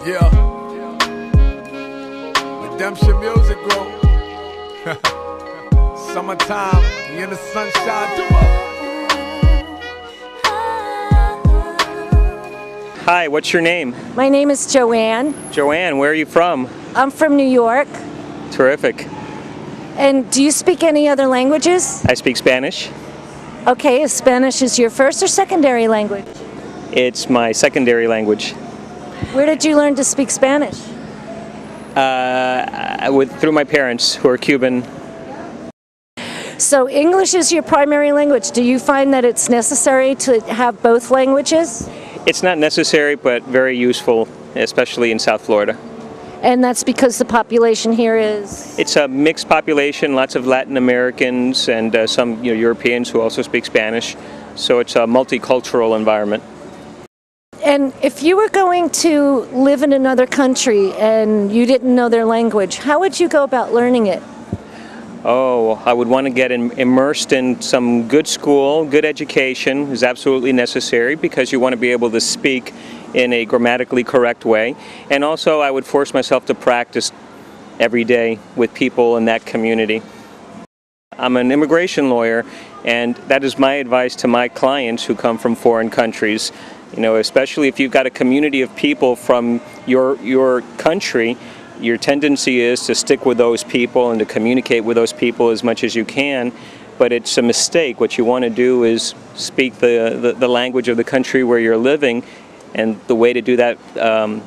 Yeah. Redemption Music Group. Summertime, we in the sunshine. Hi, what's your name? My name is Joanne. Joanne, where are you from? I'm from New York. Terrific. And do you speak any other languages? I speak Spanish. Okay, is Spanish is your first or secondary language? It's my secondary language. Where did you learn to speak Spanish? Through my parents, who are Cuban. So English is your primary language. Do you find that it's necessary to have both languages? It's not necessary, but very useful, especially in South Florida. And that's because the population here is? It's a mixed population, lots of Latin Americans and some Europeans who also speak Spanish. So it's a multicultural environment. And if you were going to live in another country and you didn't know their language, how would you go about learning it? Oh, I would want to get immersed in some good school. Good education is absolutely necessary because you want to be able to speak in a grammatically correct way. And also I would force myself to practice every day with people in that community. I'm an immigration lawyer, and that is my advice to my clients who come from foreign countries. You know, especially if you've got a community of people from your country, your tendency is to stick with those people and to communicate with those people as much as you can, but it's a mistake. What you want to do is speak the language of the country where you're living, and the way to do that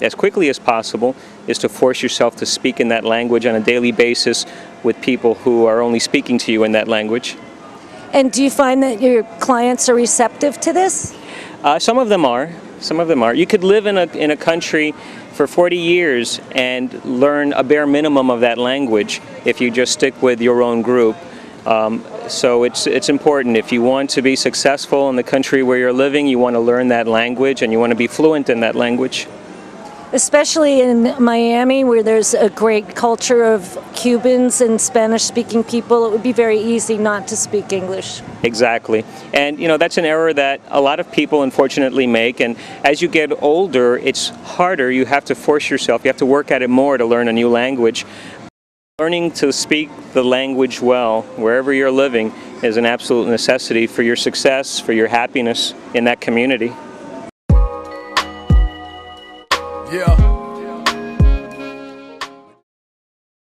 as quickly as possible is to force yourself to speak in that language on a daily basis with people who are only speaking to you in that language. And do you find that your clients are receptive to this? Some of them are. Some of them are. You could live in a country for 40 years and learn a bare minimum of that language if you just stick with your own group. So it's important. If you want to be successful in the country where you're living, you want to learn that language and you want to be fluent in that language. Especially in Miami, where there's a great culture of Cubans and Spanish-speaking people, it would be very easy not to speak English. Exactly. And that's an error that a lot of people unfortunately make, and as you get older it's harder. You have to force yourself, you have to work at it more to learn a new language. Learning to speak the language well wherever you're living is an absolute necessity for your success, for your happiness in that community.